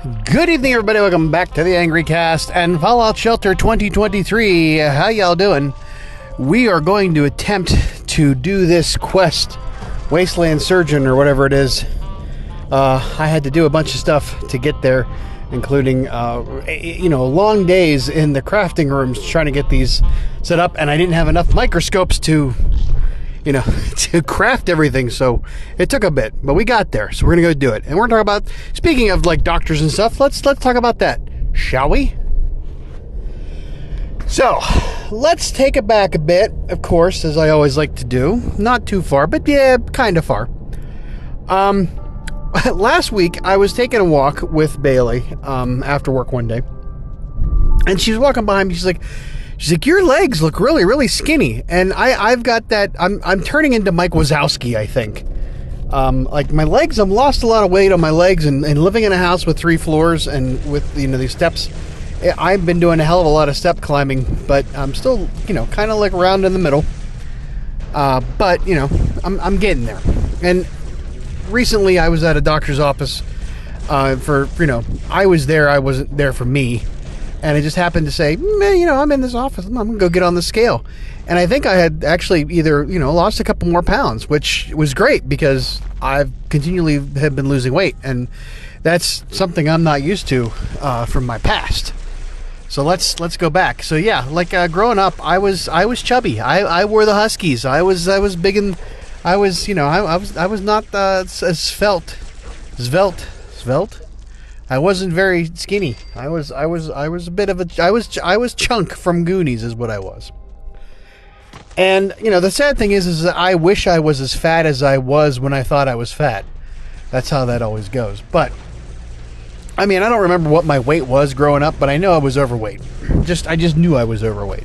Good evening, everybody. Welcome back to the Angry Cast and Fallout Shelter 2023. How y'all doing? We are going to attempt to do this quest, Wasteland Surgeon or whatever it is. I had to do a bunch of stuff to get there, including, long days in the crafting rooms trying to get these set up, and I didn't have enough microscopes to to craft everything, so it took a bit, but we got there, so we're gonna go do it. And we're gonna talk about, speaking of like doctors and stuff, let's talk about that, shall we? So let's take it back a bit, of course, as I always like to do. Not too far, but yeah, kind of far. Last week I was taking a walk with Bailey after work one day, and she was walking behind me. She's like, your legs look really, really skinny. And I've got that, I'm turning into Mike Wazowski, I think. Like my legs, I've lost a lot of weight on my legs, and living in a house with 3 floors and with, these steps, I've been doing a hell of a lot of step climbing, but I'm still, kind of like around in the middle. But, I'm getting there. And recently I was at a doctor's office I was there, I wasn't there for me. And I just happened to say, I'm in this office. I'm going to go get on the scale. And I think I had actually either, lost a couple more pounds, which was great because I've continually have been losing weight. And that's something I'm not used to from my past. So let's go back. So yeah, like growing up, I was chubby. I wore the Huskies. I was big, and I was not as svelte. I wasn't very skinny. I was a bit of a, I was Chunk from Goonies is what I was. And, the sad thing is that I wish I was as fat as I was when I thought I was fat. That's how that always goes. But, I don't remember what my weight was growing up, but I know I was overweight. I just knew I was overweight.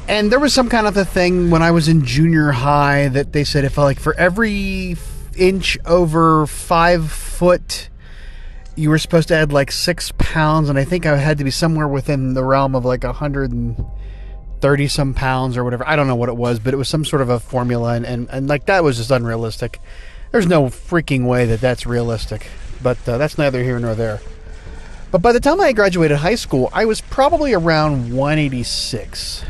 And there was some kind of a thing when I was in junior high that they said for every inch over 5 foot, you were supposed to add 6 pounds, and I think I had to be somewhere within the realm of 130 some pounds or whatever. I don't know what it was, but it was some sort of a formula, and that was just unrealistic. There's no freaking way that that's realistic, but that's neither here nor there. But by the time I graduated high school, I was probably around 186.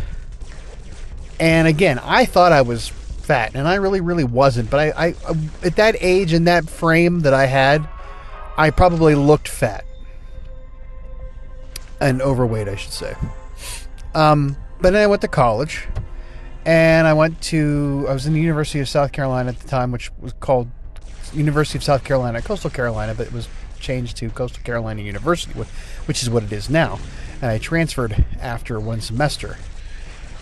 And again, I thought I was fat, and I really, really wasn't. But I at that age and that frame that I had, I probably looked fat and overweight, I should say. But then I went to college, and I was in the University of South Carolina at the time, which was called University of South Carolina, Coastal Carolina, but it was changed to Coastal Carolina University, which is what it is now. And I transferred after one semester.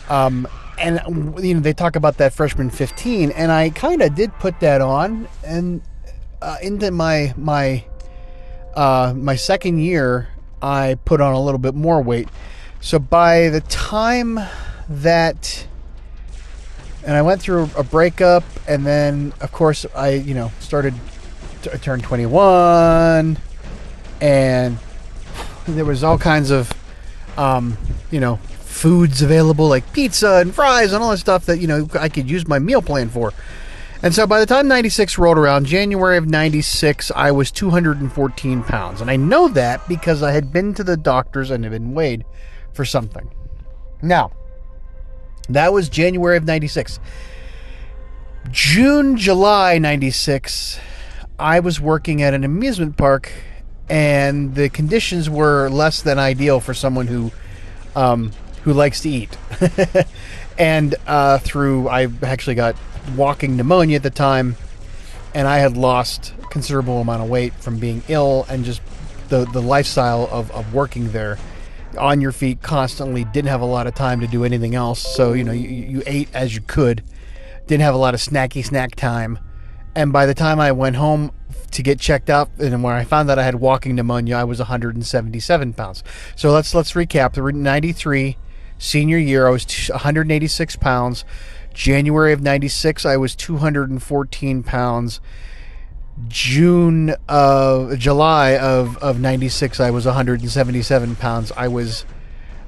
And they talk about that freshman 15, and I kind of did put that on, and into my second year, I put on a little bit more weight. So by the time that, and I went through a breakup, and then of course I turned 21, and there was all kinds of foods available, like pizza and fries and all that stuff that I could use my meal plan for. And so by the time 96 rolled around, January of 96, I was 214 pounds. And I know that because I had been to the doctors and had been weighed for something. Now, that was January of 96. July 96, I was working at an amusement park, and the conditions were less than ideal for someone who likes to eat. And I actually got walking pneumonia at the time, and I had lost a considerable amount of weight from being ill and just the lifestyle of working there on your feet constantly. Didn't have a lot of time to do anything else, so you ate as you could, didn't have a lot of snack time. And by the time I went home to get checked out, and when I found that I had walking pneumonia, I was 177 pounds. So let's recap. The 93 senior year, I was 186 pounds. January of 96, I was 214 pounds. July of 96, I was 177 pounds. I was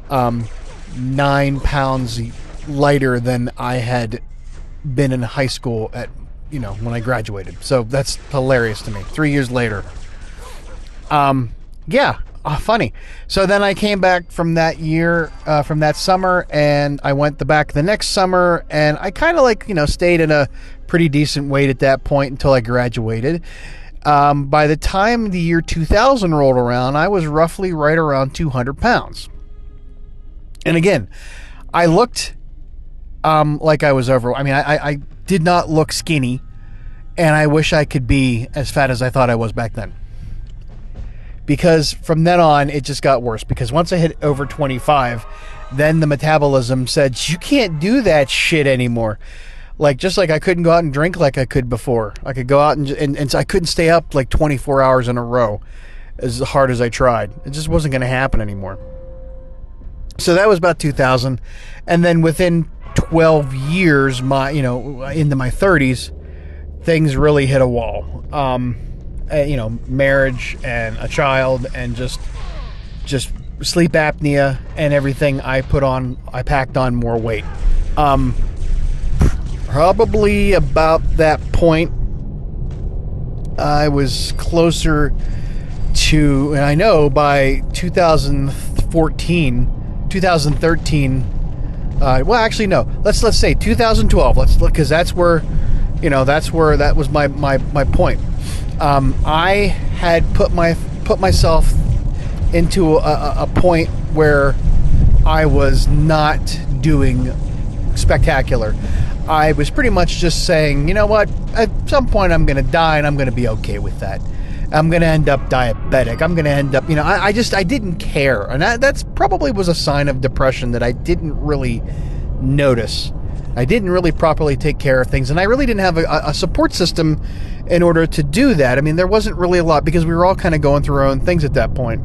9 pounds lighter than I had been in high school at when I graduated. So that's hilarious to me. 3 years later. Yeah, funny. So then I came back from that year, from that summer, and I went back the next summer, and I kind of like, stayed in a pretty decent weight at that point until I graduated. By the time the year 2000 rolled around, I was roughly right around 200 pounds. And again, I looked like I was over. I mean, I did not look skinny, and I wish I could be as fat as I thought I was back then. Because from then on, it just got worse. Because once I hit over 25, then the metabolism said, you can't do that shit anymore. Like, just like I couldn't go out and drink like I could before. I could go out and I couldn't stay up like 24 hours in a row as hard as I tried. It just wasn't going to happen anymore. So that was about 2000. And then within 12 years, into my 30s, things really hit a wall. Marriage and a child and just sleep apnea and everything. I packed on more weight. Probably about that point, I was closer to, and I know by 2013, well, actually, no, let's say 2012. Let's look, because that's where that was my point. I had put myself into a point where I was not doing spectacular. I was pretty much just saying, you know what, at some point I'm going to die, and I'm going to be okay with that. I'm going to end up diabetic. I'm going to end up, I didn't care. And that's probably was a sign of depression that I didn't really notice. I didn't really properly take care of things, and I really didn't have a support system in order to do that. I mean, there wasn't really a lot, because we were all kind of going through our own things at that point.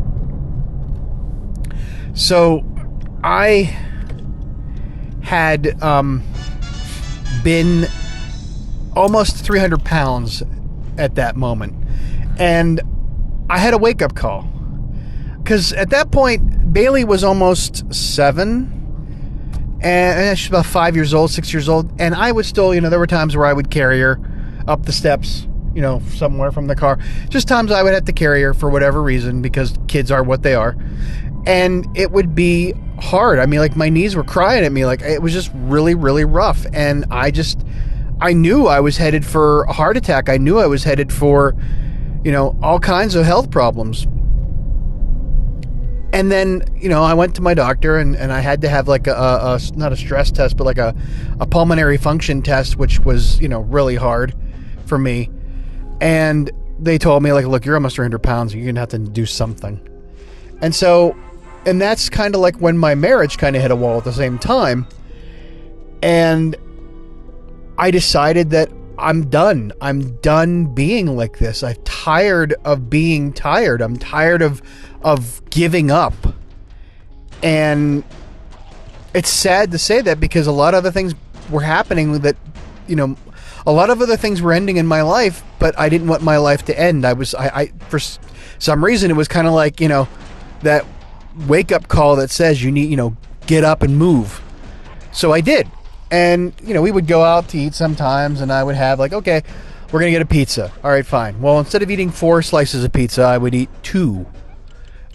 So I had been almost 300 pounds at that moment, and I had a wake-up call, because at that point Bailey was almost 7, and she's about 5 years old, 6 years old, and I would still, there were times where I would carry her up the steps, somewhere from the car. Just times I would have to carry her for whatever reason, because kids are what they are. And it would be hard. I mean, like, my knees were crying at me. Like, it was just really, really rough. And I knew I was headed for a heart attack. I knew I was headed for, all kinds of health problems. And then, I went to my doctor, and I had to have like a not a stress test, but like a pulmonary function test, which was, really hard for me. And they told me, like, look, you're almost 300 pounds. You're going to have to do something. And that's kind of like when my marriage kind of hit a wall at the same time. And I decided that I'm done. I'm done being like this. I'm tired of being tired. I'm tired of giving up. And it's sad to say that, because a lot of other things were happening that, a lot of other things were ending in my life, but I didn't want my life to end. I for some reason, it was kind of like, that wake-up call that says you need, get up and move. So I did. And, we would go out to eat sometimes, and I would have like, okay, we're going to get a pizza. All right, fine. Well, instead of eating 4 slices of pizza, I would eat 2.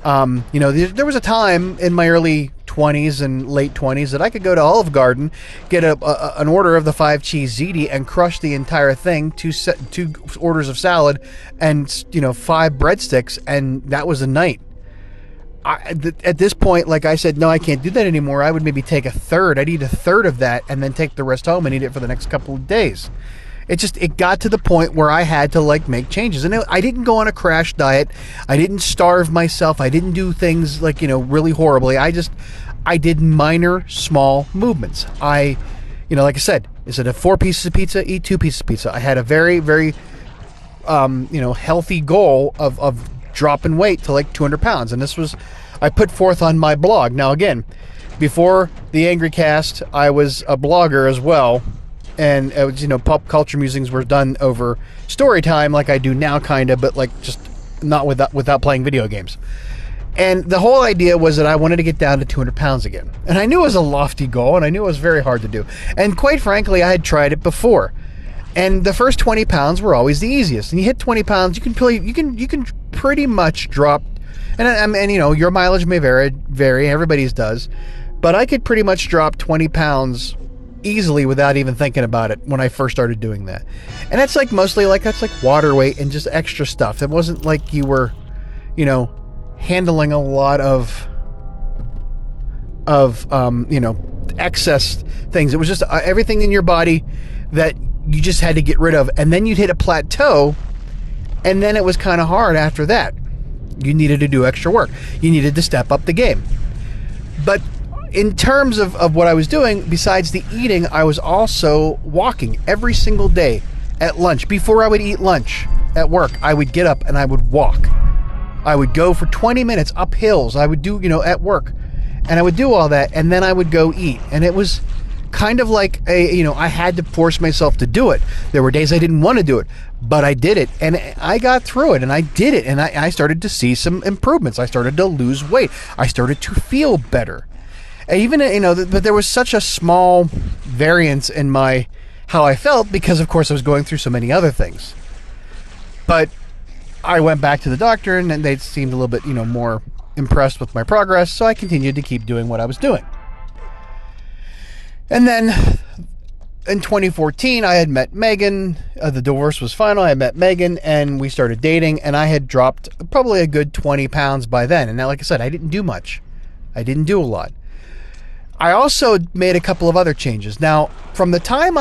There was a time in my early 20s and late 20s that I could go to Olive Garden, get an order of the 5-cheese ziti, and crush the entire thing, 2 orders of salad, and 5 breadsticks, and that was a night. At this point, like I said, no, I can't do that anymore. I would maybe take a third. I'd eat a third of that and then take the rest home and eat it for the next couple of days. It got to the point where I had to like make changes. And I didn't go on a crash diet. I didn't starve myself. I didn't do things like, really horribly. I did minor, small movements. Like I said, instead of 4 pieces of pizza, eat 2 pieces of pizza. I had a very, very, healthy goal of dropping weight to like 200 pounds. And this was, I put forth on my blog. Now, again, before the Angry Cast, I was a blogger as well. And it was, pop culture musings were done over story time like I do now, kind of, but like just not without playing video games. And the whole idea was that I wanted to get down to 200 pounds again. And I knew it was a lofty goal, and I knew it was very hard to do. And quite frankly, I had tried it before. And the first 20 pounds were always the easiest. And you hit 20 pounds, you can pretty much drop, and you know, your mileage may vary, everybody's does, but I could pretty much drop 20 pounds easily without even thinking about it when I first started doing that. And that's like mostly like, that's like water weight and just extra stuff. It wasn't like you were, you know, handling a lot of you know, excess things. It was just everything in your body that you just had to get rid of. And then you'd hit a plateau, and then it was kind of hard after that. You needed to do extra work. You needed to step up the game. But in terms of what I was doing, besides the eating, I was also walking every single day at lunch. Before I would eat lunch at work, I would get up and I would walk. I would go for 20 minutes up hills. I would do, you know, at work. And I would do all that, and then I would go eat. And it was kind of like you know, I had to force myself to do it. There were days I didn't want to do it, but I did it, and I got through it, and I did it, and I started to see some improvements. I started to lose weight. I started to feel better. Even, you know, but there was such a small variance in how I felt, because of course I was going through so many other things. But I went back to the doctor, and they seemed a little bit, you know, more impressed with my progress, so I continued to keep doing what I was doing. And then in 2014, I had met Megan. The divorce was final. I had met Megan, and we started dating, and I had dropped probably a good 20 pounds by then. And now, like I said, I didn't do much. I didn't do a lot. I also made a couple of other changes. Now, from the time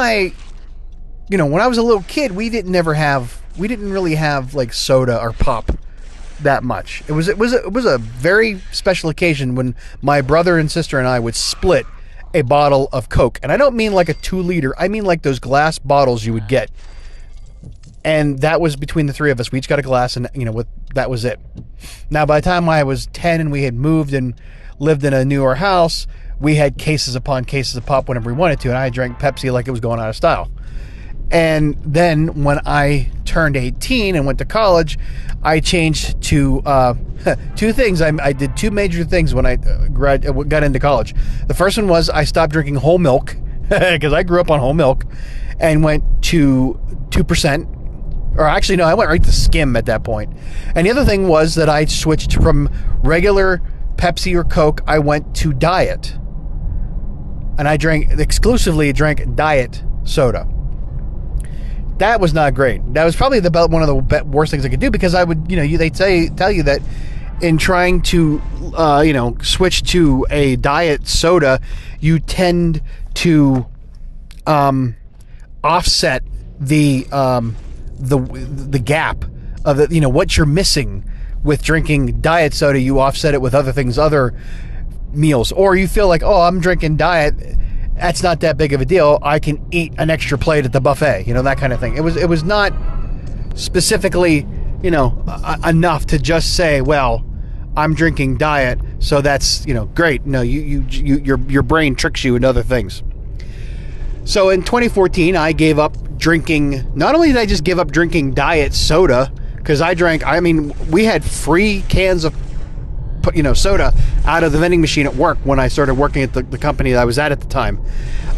you know, when I was a little kid, we didn't really have like soda or pop that much. It was a very special occasion when my brother and sister and I would split a bottle of Coke. And I don't mean like a 2-liter. I mean like those glass bottles you would get. And that was between the three of us. We each got a glass, and you know, that was it. Now, by the time I was 10 and we had moved and lived in a newer house, we had cases upon cases of pop whenever we wanted to, and I drank Pepsi like it was going out of style. And then when I turned 18 and went to college, I changed to two things. I did two major things when I got into college. The first one was I stopped drinking whole milk, because I grew up on whole milk, and went to 2%. Or actually, no, I went right to skim at that point. And the other thing was that I switched from regular Pepsi or Coke, I went to diet. And I exclusively drank diet soda. That was not great. That was probably one of the worst things I could do, because I would, you know, they tell you that in trying to, you know, switch to a diet soda, you tend to offset the gap of the, you know, what you're missing with drinking diet soda. You offset it with other things, other meals, or you feel like, oh, I'm drinking diet, that's not that big of a deal, I can eat an extra plate at the buffet, you know, that kind of thing. It was not specifically, you know, enough to just say, well, I'm drinking diet, so that's, you know, great. No, your brain tricks you into other things. So in 2014, I gave up drinking. Not only did I just give up drinking diet soda, because we had free cans of, you know, soda out of the vending machine at work when I started working at the company that I was at the time.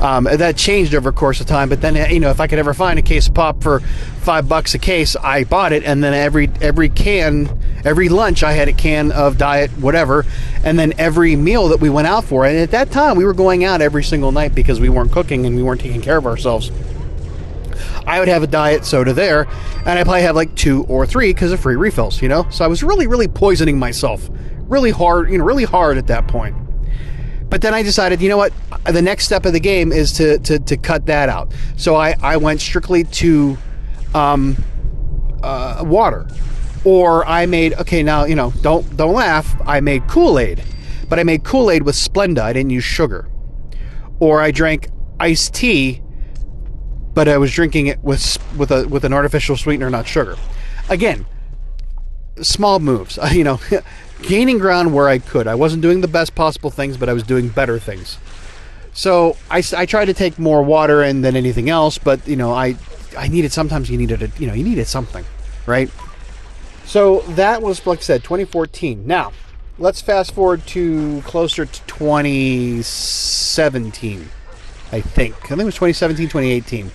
That changed over the course of time, but then, you know, if I could ever find a case of pop for $5 a case, I bought it, and then every lunch I had a can of diet whatever, and then every meal that we went out for, and at that time we were going out every single night because we weren't cooking and we weren't taking care of ourselves, I would have a diet soda there, and I'd probably have like 2 or 3 because of free refills, you know? So I was really, really poisoning myself really hard at that point. But then I decided, you know what, the next step of the game is to cut that out. So I went strictly to water. Or I made, okay, now, you know, don't laugh, I made Kool-Aid. But I made Kool-Aid with Splenda, I didn't use sugar. Or I drank iced tea, but I was drinking it with an artificial sweetener, not sugar. Again, small moves, you know, gaining ground where I could. I wasn't doing the best possible things, but I was doing better things. So I tried to take more water in than anything else, but, you know, I needed, sometimes you needed something, right? So that was, like I said, 2014. Now, let's fast forward to closer to 2017, I think. I think it was 2017, 2018.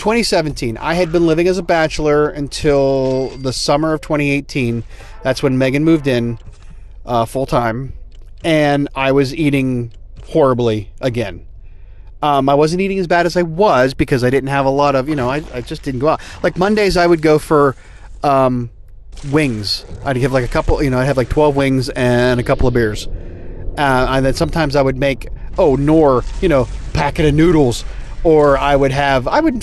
2017. I had been living as a bachelor until the summer of 2018. That's when Megan moved in full time, and I was eating horribly again. I wasn't eating as bad as I was because I didn't have a lot of, I just didn't go out. Like Mondays, I would go for wings. I'd have like a couple, I'd have like 12 wings and a couple of beers. And then sometimes I would make, packet of noodles. Or I would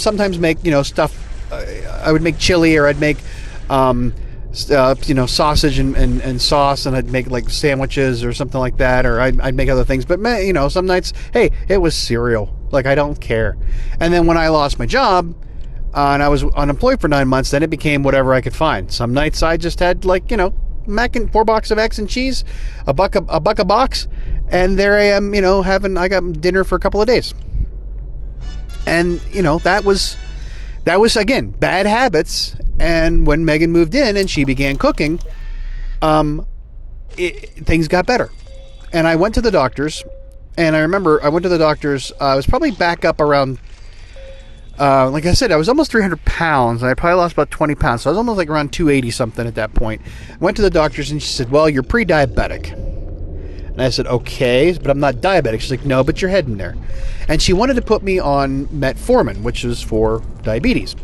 sometimes make, stuff. I would make chili, or I'd make, sausage and sauce, and I'd make like sandwiches or something like that, or I'd make other things. But some nights, hey, it was cereal. Like, I don't care. And then when I lost my job, and I was unemployed for 9 months, then it became whatever I could find. Some nights I just had mac and 4 boxes of eggs and cheese, a buck a box, and there I am, I got dinner for a couple of days. And, that was again, bad habits. And when Megan moved in and she began cooking, things got better. And I went to the doctors, and I remember I went to the doctors, I was probably back up around, like I said, I was almost 300 pounds, and I probably lost about 20 pounds. So I was almost like around 280 something at that point. I went to the doctors, and she said, well, you're pre-diabetic. And I said, okay, but I'm not diabetic. She's like, no, but you're heading there. And she wanted to put me on metformin, which is for diabetes.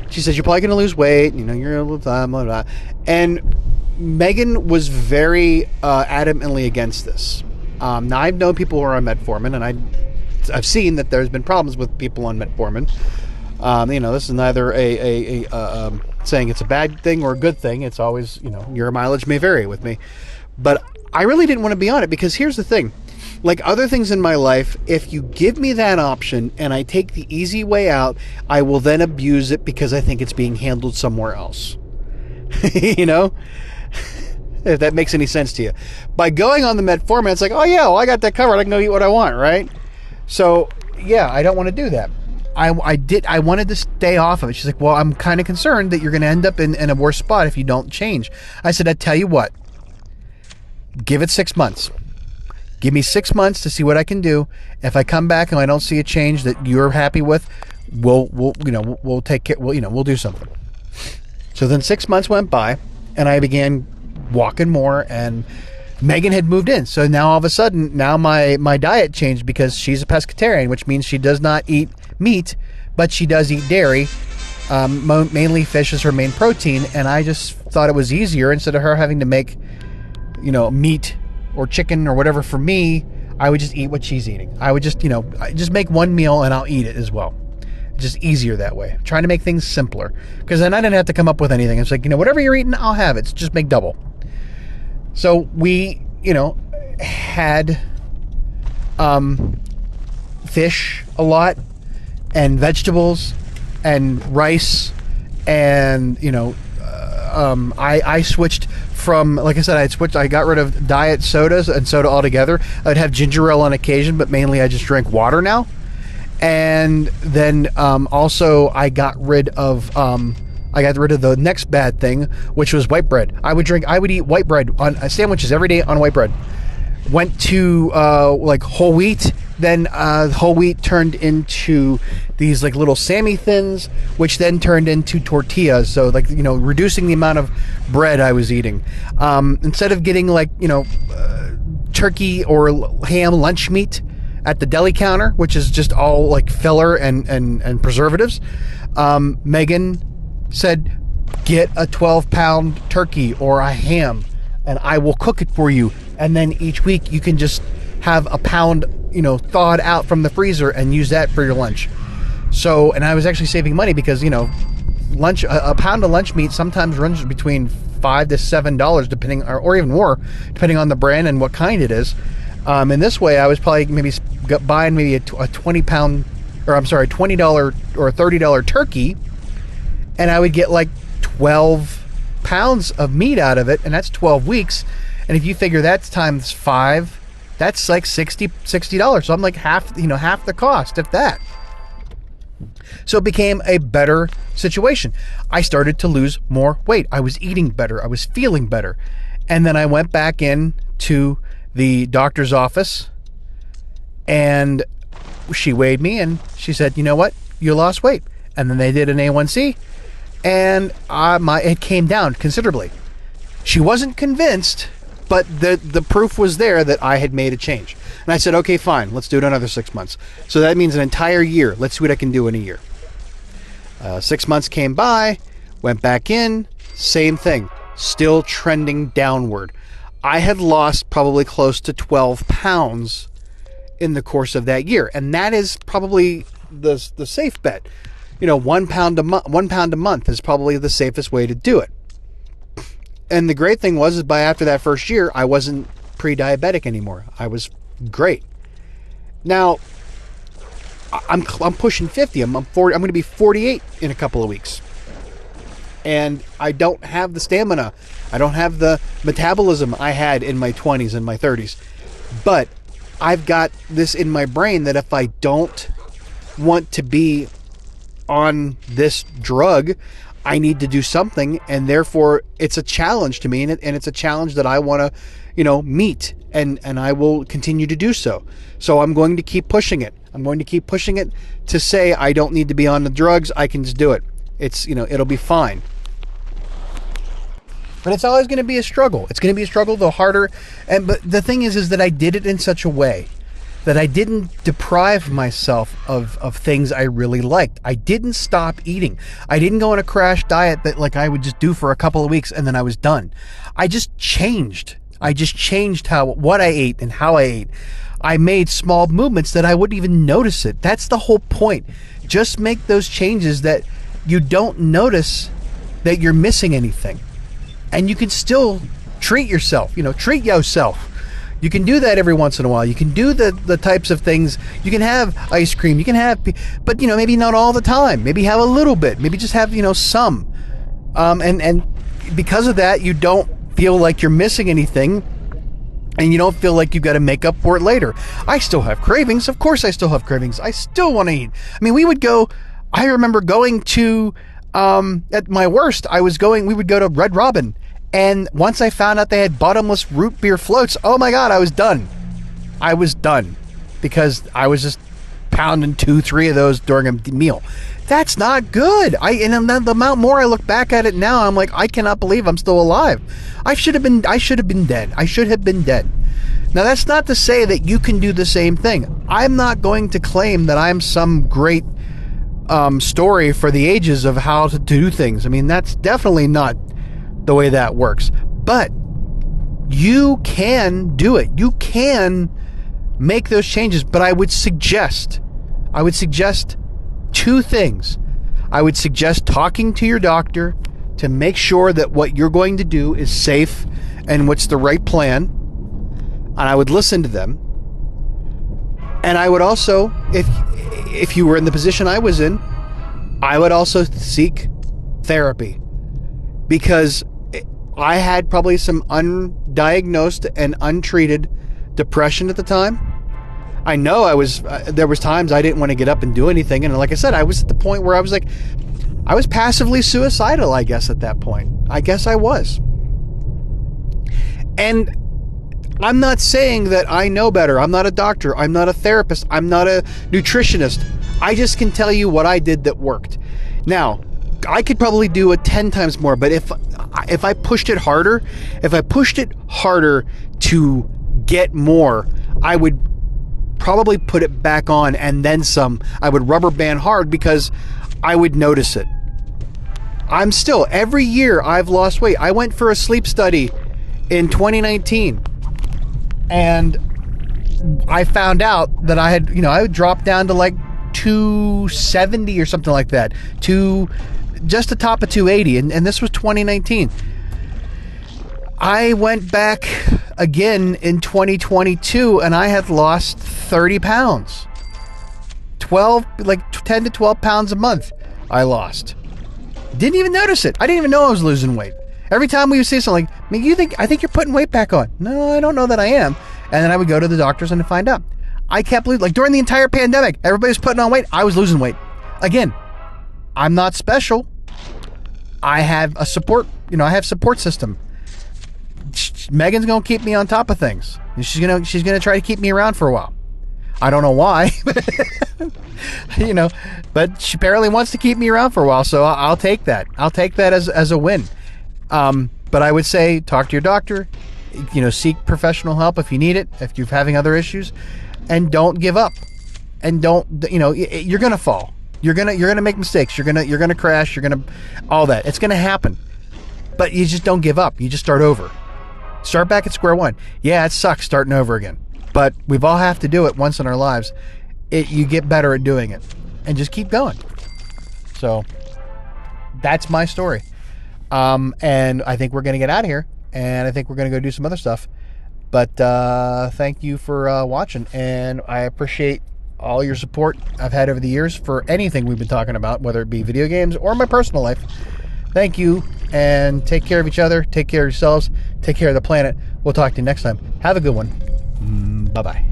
She says, you're probably going to lose weight. You're a little blah, blah, blah. And Megan was very adamantly against this. Now, I've known people who are on metformin, and I've seen that there's been problems with people on metformin. This is neither a saying it's a bad thing or a good thing. It's always, your mileage may vary with me. But I really didn't want to be on it because here's the thing. Like other things in my life, if you give me that option and I take the easy way out, I will then abuse it because I think it's being handled somewhere else. If that makes any sense to you. By going on the metformin, it's like, oh yeah, well, I got that covered. I can go eat what I want, right? So yeah, I don't want to do that. I wanted to stay off of it. She's like, well, I'm kind of concerned that you're going to end up in a worse spot if you don't change. I said, I tell you what, give it 6 months. Give me 6 months to see what I can do. If I come back and I don't see a change that you're happy with, we'll take care. We'll do something. So then 6 months went by, and I began walking more, and Megan had moved in. So now all of a sudden, my diet changed because she's a pescatarian, which means she does not eat meat, but she does eat dairy. Mainly fish is her main protein, and I just thought it was easier instead of her having to make, meat or chicken or whatever for me. I would just eat what she's eating. I would just, I just make one meal and I'll eat it as well. Just easier that way. Trying to make things simpler, because then I didn't have to come up with anything. It's like, whatever you're eating, I'll have it. Just make double. So we, had fish a lot, and vegetables, and rice, and I switched from, like I said, I got rid of diet sodas and soda altogether. I'd have ginger ale on occasion, but mainly I just drink water now. And then also I got rid of the next bad thing, which was white bread. I would eat white bread on sandwiches every day on white bread. Went to like whole wheat. Then whole wheat turned into these like little Sammy Thins, which then turned into tortillas. So like, reducing the amount of bread I was eating. Instead of getting like, turkey or ham lunch meat at the deli counter, which is just all like filler and preservatives, Megan said, get a 12-pound turkey or a ham, and I will cook it for you. And then each week you can just have a pound, thawed out from the freezer and use that for your lunch. So, and I was actually saving money because, lunch, a pound of lunch meat sometimes runs between $5 to $7, depending, or even more, depending on the brand and what kind it is. In this way, I was probably maybe buying maybe a $20 or $30 turkey, and I would get like 12 pounds of meat out of it, and that's 12 weeks. And if you figure that's times 5, that's like $60. So I'm like half the cost, if that. So it became a better situation. I started to lose more weight. I was eating better. I was feeling better. And then I went back in to the doctor's office, and she weighed me, and she said, you know what? you lost weight. And then they did an A1C, and it came down considerably. She wasn't convinced, but the proof was there that I had made a change. And I said, okay, fine, let's do it another 6 months. So that means an entire year. Let's see what I can do in a year. 6 months came by, went back in, same thing, still trending downward. I had lost probably close to 12 pounds in the course of that year. And that is probably the safe bet. 1 pound a month. 1 pound a month is probably the safest way to do it. And the great thing was, is by after that first year, I wasn't pre-diabetic anymore. I was great. Now, I'm pushing 50. I'm 40. I'm going to be 48 in a couple of weeks. And I don't have the stamina. I don't have the metabolism I had in my 20s and my 30s. But I've got this in my brain that if I don't want to be on this drug, I need to do something, and therefore it's a challenge to me, and it's a challenge that I want to, meet, and I will continue to do so. So I'm going to keep pushing it. I'm going to keep pushing it to say I don't need to be on the drugs. I can just do it. It's, it'll be fine. But it's always going to be a struggle. It's going to be a struggle, the harder. But the thing is that I did it in such a way that I didn't deprive myself of things I really liked. I didn't stop eating. I didn't go on a crash diet that I would just do for a couple of weeks and then I was done. I just changed. I just changed what I ate and how I ate. I made small movements that I wouldn't even notice it. That's the whole point. Just make those changes that you don't notice that you're missing anything. And you can still treat yourself, treat yourself. You can do that every once in a while. You can do the types of things. You can have ice cream. You can have, but maybe not all the time. Maybe have a little bit. Maybe just have, some. And because of that, you don't feel like you're missing anything, and you don't feel like you've got to make up for it later. I still have cravings. Of course I still have cravings. I still want to eat. I mean, I remember going to, at my worst, we would go to Red Robin. And once I found out they had bottomless root beer floats, oh my God, I was done. I was done because I was just pounding 2-3 of those during a meal. That's not good. And the amount more I look back at it now, I'm like, I cannot believe I'm still alive. I should have been dead. I should have been dead. Now, that's not to say that you can do the same thing. I'm not going to claim that I'm some great story for the ages of how to do things. I mean, that's definitely not the way that works. But you can do it. You can make those changes. But I would suggest 2 things. I would suggest talking to your doctor to make sure that what you're going to do is safe and what's the right plan. And I would listen to them. And I would also, if you were in the position I was in, I would also seek therapy. Because I had probably some undiagnosed and untreated depression at the time. I know there was times I didn't want to get up and do anything. And like I said, I was at the point where I was passively suicidal, I guess, at that point. I guess I was. And I'm not saying that I know better. I'm not a doctor. I'm not a therapist. I'm not a nutritionist. I just can tell you what I did that worked. Now, I could probably do it 10 times more, but if I pushed it harder, to get more, I would probably put it back on and then some. I would rubber band hard because I would notice it. Every year I've lost weight. I went for a sleep study in 2019 and I found out that I would drop down to 270 or something like that, just the top of 280, and this was 2019. I went back again in 2022 and I had lost 30 pounds. 10 to 12 pounds a month I lost. Didn't even notice it. I didn't even know I was losing weight. Every time we would say something like, I think you're putting weight back on. No, I don't know that I am. And then I would go to the doctors and find out. I kept losing, during the entire pandemic, everybody was putting on weight. I was losing weight. Again, I'm not special. I have a support system. Megan's going to keep me on top of things. She's going to try to keep me around for a while. I don't know why. You know, but she apparently wants to keep me around for a while, so I'll take that. I'll take that as a win. But I would say talk to your doctor, you know, seek professional help if you need it, if you're having other issues, and don't give up. And don't, you know, you're going to fall. You're going to make mistakes. You're going to crash. All that. It's going to happen. But you just don't give up. You just start over. Start back at square one. Yeah, it sucks starting over again. But we've all have to do it once in our lives. You get better at doing it. And just keep going. So, that's my story. And I think we're going to get out of here. And I think we're going to go do some other stuff. But thank you for watching. And I appreciate all your support I've had over the years for anything we've been talking about, whether it be video games or my personal life. Thank you. And take care of each other. Take care of yourselves. Take care of the planet. We'll talk to you next time. Have a good one. Bye-bye.